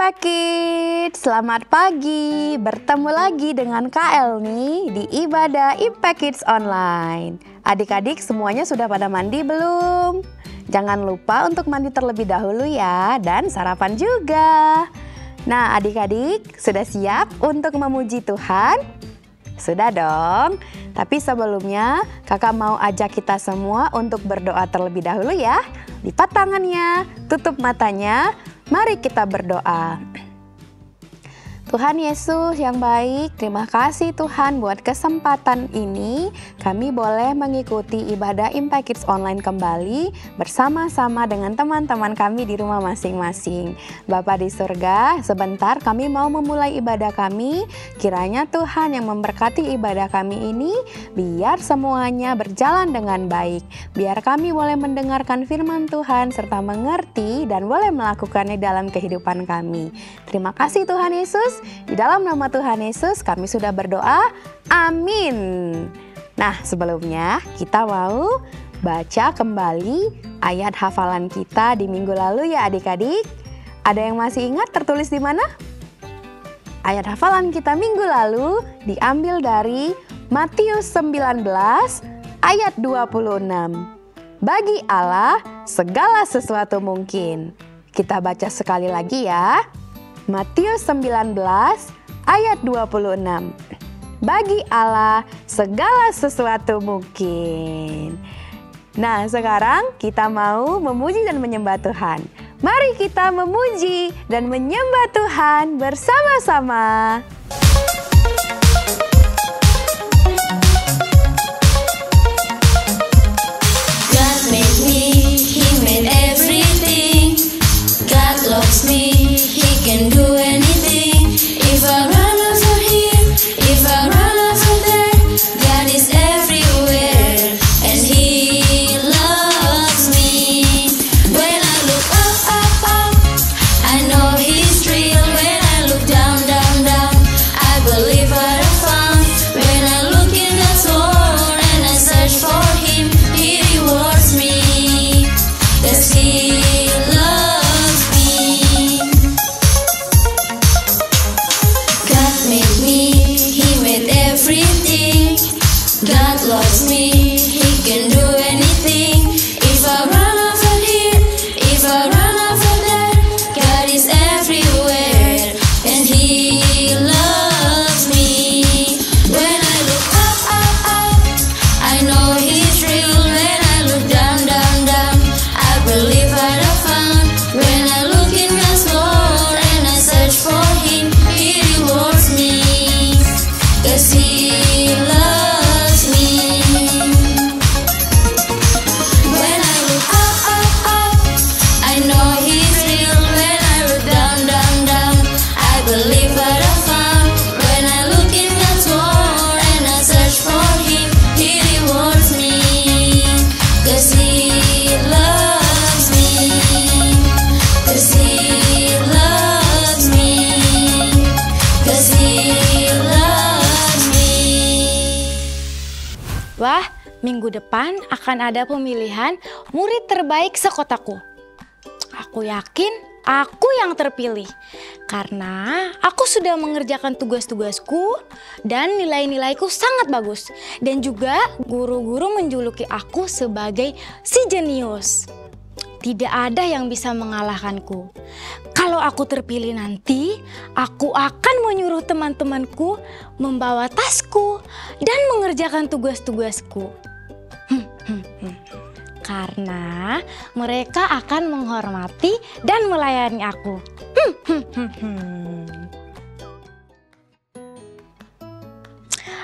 Impact Kids, selamat pagi. Bertemu lagi dengan Kak El nih di ibadah Impact Kids Online. Adik-adik semuanya sudah pada mandi belum? Jangan lupa untuk mandi terlebih dahulu ya, dan sarapan juga. Nah adik-adik sudah siap untuk memuji Tuhan? Sudah dong. Tapi sebelumnya kakak mau ajak kita semua untuk berdoa terlebih dahulu ya. Lipat tangannya, tutup matanya. Mari kita berdoa. Tuhan Yesus yang baik, terima kasih Tuhan buat kesempatan ini. Kami boleh mengikuti ibadah Impact Kids Online kembali bersama-sama dengan teman-teman kami di rumah masing-masing. Bapa di surga, sebentar kami mau memulai ibadah kami. Kiranya Tuhan yang memberkati ibadah kami ini, biar semuanya berjalan dengan baik. Biar kami boleh mendengarkan firman Tuhan serta mengerti dan boleh melakukannya dalam kehidupan kami. Terima kasih Tuhan Yesus. Di dalam nama Tuhan Yesus kami sudah berdoa, amin. Nah sebelumnya kita mau baca kembali ayat hafalan kita di minggu lalu ya adik-adik. Ada yang masih ingat tertulis di mana? Ayat hafalan kita minggu lalu diambil dari Matius 19 ayat 26. Bagi Allah segala sesuatu mungkin. Kita baca sekali lagi ya. Matius 19 ayat 26. Bagi Allah segala sesuatu mungkin. Nah, sekarang kita mau memuji dan menyembah Tuhan. Mari kita memuji dan menyembah Tuhan bersama-sama. God made me, He made everything. God loves me. Can do anything. If I run over here, if I run over there, God is everywhere and He loves me. When I look up, up, up, I know He's real. When I look down, down, down, I believe what I found. When I look in God's word and I search for Him, He rewards me. 'Cause He loves me. Everything. God loves me, He can do anything. If I run over here, if I run over there, God is everywhere and He loves me. When I look up, up, up, I know He's real. When I look down, down, down, I believe what I found. When I look in God's word and I search for Him, He rewards me. 'Cause He loves me. When I look up, up, up, I know He's real. When I look down, down, down, I believe what I found. When I look in God's word and I search for Him, He rewards me. 'Cause He loves me. 'Cause He loves me. 'Cause He loves me. Wah, minggu depan akan ada pemilihan murid terbaik sekotaku. Aku yakin aku yang terpilih karena aku sudah mengerjakan tugas-tugasku dan nilai-nilaiku sangat bagus. Dan juga guru-guru menjuluki aku sebagai si jenius. Tidak ada yang bisa mengalahkanku. Kalau aku terpilih nanti, aku akan menyuruh teman-temanku membawa tasku dan mengerjakan tugas-tugasku. Karena mereka akan menghormati dan melayani aku.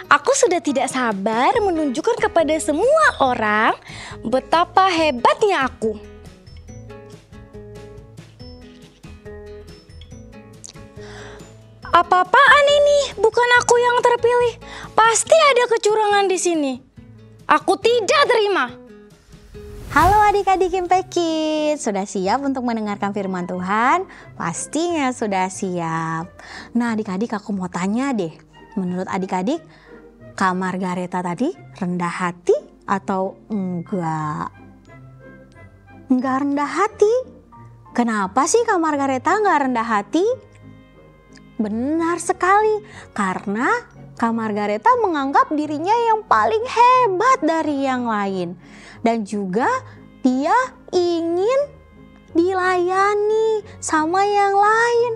Aku sudah tidak sabar menunjukkan kepada semua orang betapa hebatnya aku. Apa-apaan ini? Bukan aku yang terpilih. Pasti ada kecurangan di sini. Aku tidak terima. Halo adik-adik Impact Kids, sudah siap untuk mendengarkan firman Tuhan? Pastinya sudah siap. Nah adik-adik aku mau tanya deh, menurut adik-adik Kak Margareta tadi rendah hati atau enggak? Enggak rendah hati. Kenapa sih Kak Margareta enggak rendah hati? Benar sekali, karena Kak Margareta menganggap dirinya yang paling hebat dari yang lain. Dan juga dia ingin dilayani sama yang lain.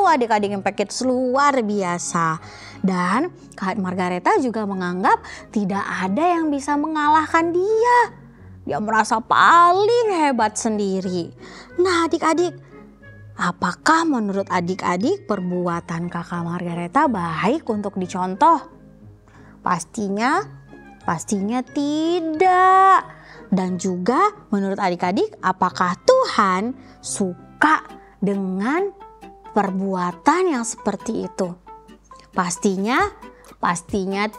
Adik-adik Impact Kids luar biasa. Dan Kak Margareta juga menganggap tidak ada yang bisa mengalahkan dia. Dia merasa paling hebat sendiri. Nah adik-adik, apakah menurut adik-adik perbuatan Kakak Margareta baik untuk dicontoh? Pastinya tidak. Dan juga menurut adik-adik, apakah Tuhan suka dengan perbuatan yang seperti itu? Pastinya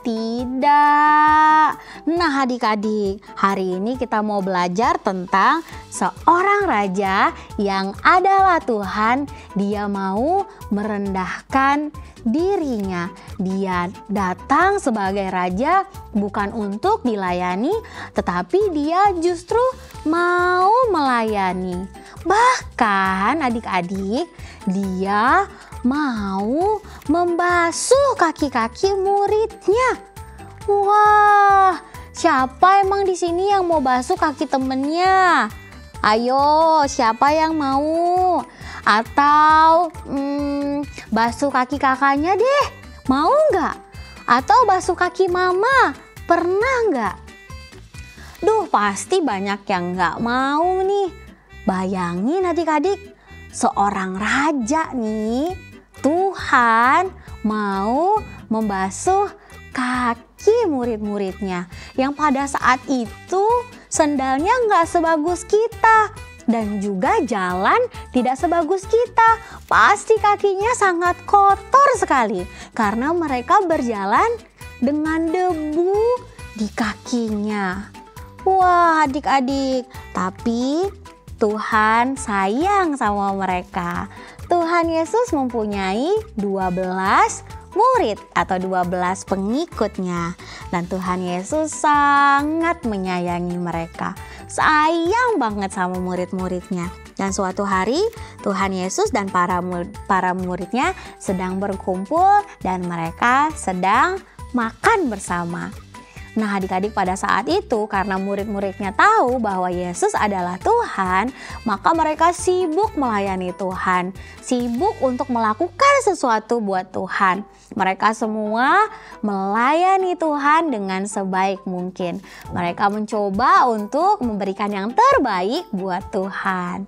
tidak. Nah adik-adik, hari ini kita mau belajar tentang seorang raja yang adalah Tuhan. Dia mau merendahkan dirinya. Dia datang sebagai raja bukan untuk dilayani, tetapi dia justru mau melayani. Bahkan adik-adik, dia mau membasuh kaki-kaki muridnya. Wah, siapa emang di sini yang mau basuh kaki temennya? Ayo, siapa yang mau? Atau basuh kaki kakaknya deh, mau nggak? Atau basuh kaki mama, pernah nggak? Duh, pasti banyak yang nggak mau nih. Bayangin adik-adik, seorang raja nih, Tuhan mau membasuh kaki murid-muridnya yang pada saat itu sendalnya nggak sebagus kita dan juga jalan tidak sebagus kita. Pasti kakinya sangat kotor sekali karena mereka berjalan dengan debu di kakinya. Wah adik-adik, tapi Tuhan sayang sama mereka. Tuhan Yesus mempunyai 12 murid atau 12 pengikutnya. Dan Tuhan Yesus sangat menyayangi mereka. Sayang banget sama murid-muridnya. Dan suatu hari Tuhan Yesus dan para muridnya sedang berkumpul dan mereka sedang makan bersama. Nah adik-adik, pada saat itu karena murid-muridnya tahu bahwa Yesus adalah Tuhan, maka mereka sibuk melayani Tuhan, sibuk untuk melakukan sesuatu buat Tuhan. Mereka semua melayani Tuhan dengan sebaik mungkin. Mereka mencoba untuk memberikan yang terbaik buat Tuhan.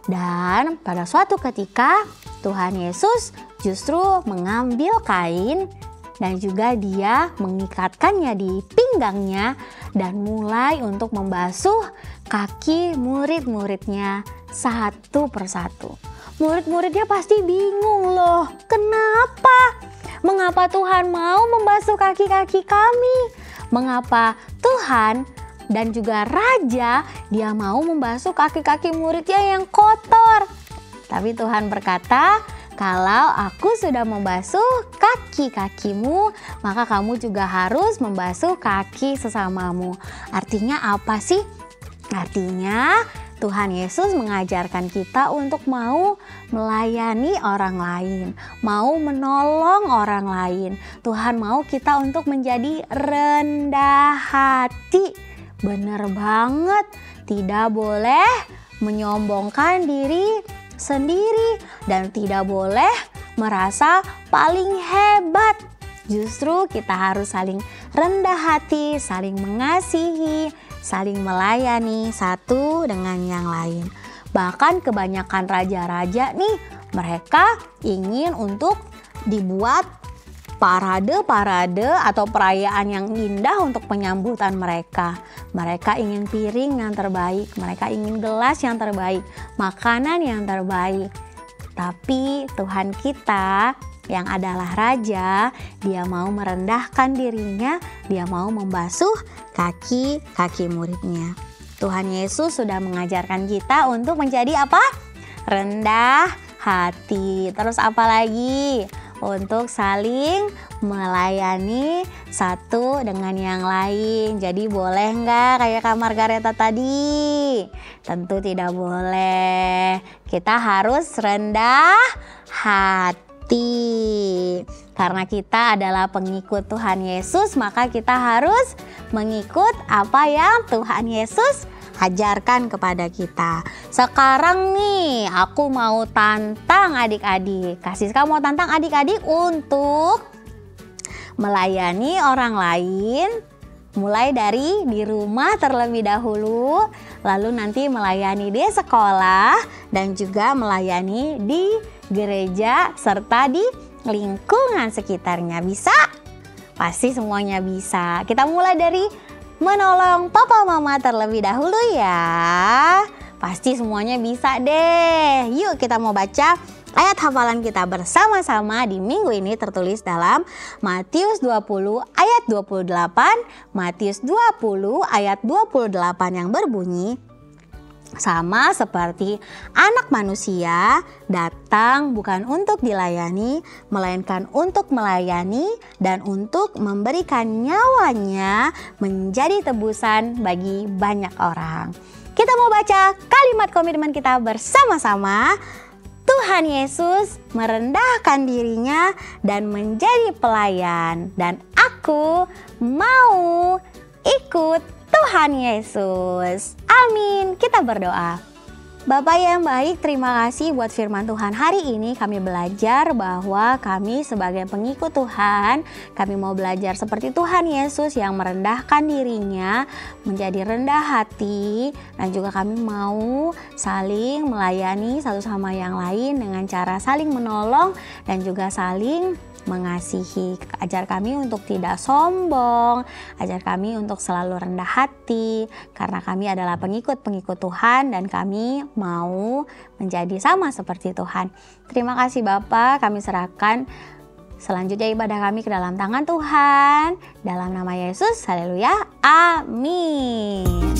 Dan pada suatu ketika Tuhan Yesus justru mengambil kain dan juga dia mengikatkannya di pinggangnya dan mulai untuk membasuh kaki murid-muridnya satu persatu. Murid-muridnya pasti bingung loh, kenapa? Mengapa Tuhan mau membasuh kaki-kaki kami? Mengapa Tuhan dan juga Raja dia mau membasuh kaki-kaki muridnya yang kotor? Tapi Tuhan berkata, kalau aku sudah membasuh kaki-kakimu, maka kamu juga harus membasuh kaki sesamamu. Artinya apa sih? Artinya Tuhan Yesus mengajarkan kita untuk mau melayani orang lain, mau menolong orang lain. Tuhan mau kita untuk menjadi rendah hati. Bener banget, tidak boleh menyombongkan diri sendiri dan tidak boleh merasa paling hebat. Justru kita harus saling rendah hati, saling mengasihi, saling melayani satu dengan yang lain. Bahkan kebanyakan raja-raja nih, mereka ingin untuk dibuat parade-parade atau perayaan yang indah untuk penyambutan mereka. Mereka ingin piring yang terbaik, mereka ingin gelas yang terbaik, makanan yang terbaik. Tapi Tuhan kita yang adalah raja, dia mau merendahkan dirinya, dia mau membasuh kaki-kaki muridnya. Tuhan Yesus sudah mengajarkan kita untuk menjadi apa? Rendah hati. Terus apa lagi? Untuk saling melayani satu dengan yang lain. Jadi boleh nggak kayak Kak Margareta tadi? Tentu tidak boleh. Kita harus rendah hati. hati. Karena kita adalah pengikut Tuhan Yesus, maka kita harus mengikut apa yang Tuhan Yesus ajarkan kepada kita. Sekarang nih aku mau tantang adik-adik. Kak Siska mau tantang adik-adik untuk melayani orang lain, mulai dari di rumah terlebih dahulu, lalu nanti melayani di sekolah dan juga melayani di gereja serta di lingkungan sekitarnya. Bisa? Pasti semuanya bisa. Kita mulai dari menolong papa mama terlebih dahulu ya. Pasti semuanya bisa deh. Yuk kita mau baca ayat hafalan kita bersama-sama di minggu ini, tertulis dalam Matius 20 ayat 28, Matius 20 ayat 28 yang berbunyi, sama seperti anak manusia datang bukan untuk dilayani, melainkan untuk melayani dan untuk memberikan nyawanya menjadi tebusan bagi banyak orang. Kita mau baca kalimat komitmen kita bersama-sama. Tuhan Yesus merendahkan dirinya dan menjadi pelayan, dan aku mau ikut Tuhan Yesus. Amin. Kita berdoa. Bapa yang baik, terima kasih buat firman Tuhan. Hari ini kami belajar bahwa kami sebagai pengikut Tuhan, kami mau belajar seperti Tuhan Yesus yang merendahkan dirinya menjadi rendah hati, dan juga kami mau saling melayani satu sama yang lain dengan cara saling menolong dan juga saling mengasihi. Ajar kami untuk tidak sombong, ajar kami untuk selalu rendah hati, karena kami adalah pengikut-pengikut Tuhan dan kami mau menjadi sama seperti Tuhan. Terima kasih Bapa, kami serahkan selanjutnya ibadah kami ke dalam tangan Tuhan. Dalam nama Yesus, haleluya, amin.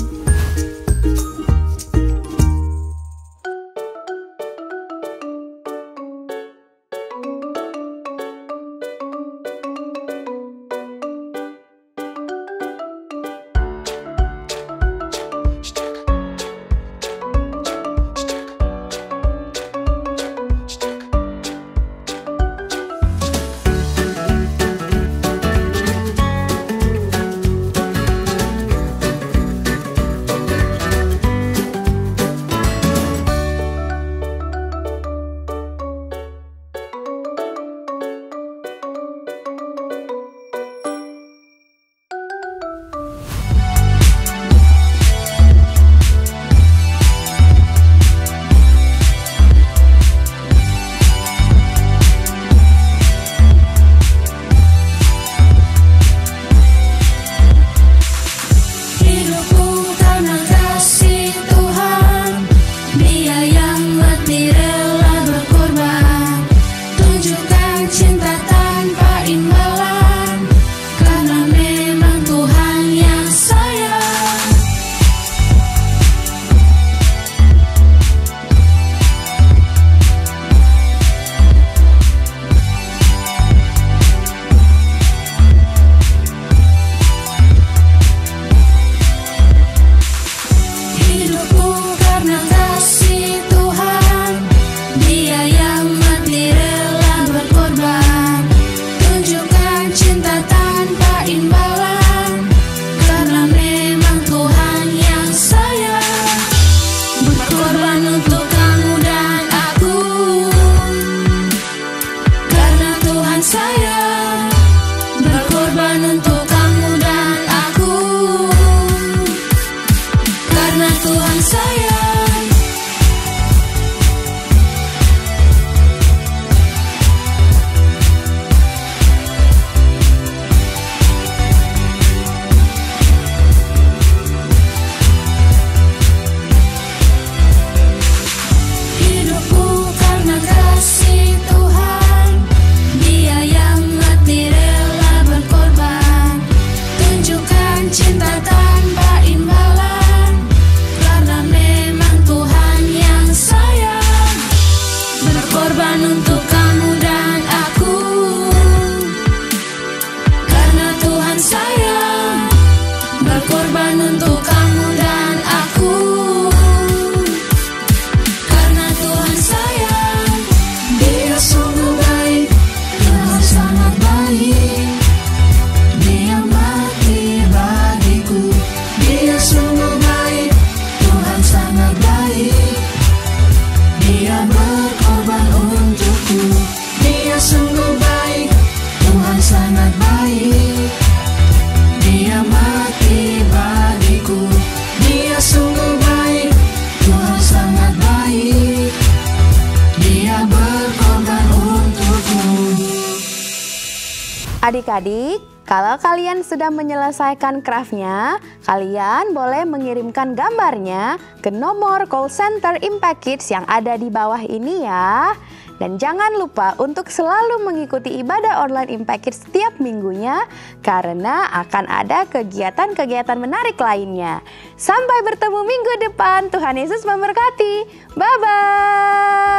Dia sungguh baik. baik. Dia mati bagiku. Dia sungguh baik, Tuhan sangat baik. Dia berkorban untukku. Dia sungguh baik, Tuhan sangat baik. Dia mati bagiku. Dia sungguh baik, Tuhan sangat baik. Dia berkorban untukku. Adik-adik, kalau kalian sudah menyelesaikan craftnya, kalian boleh mengirimkan gambarnya ke nomor call center Impact Kids yang ada di bawah ini ya. Dan jangan lupa untuk selalu mengikuti ibadah online Impact Kids setiap minggunya, karena akan ada kegiatan-kegiatan menarik lainnya. Sampai bertemu minggu depan, Tuhan Yesus memberkati. Bye-bye.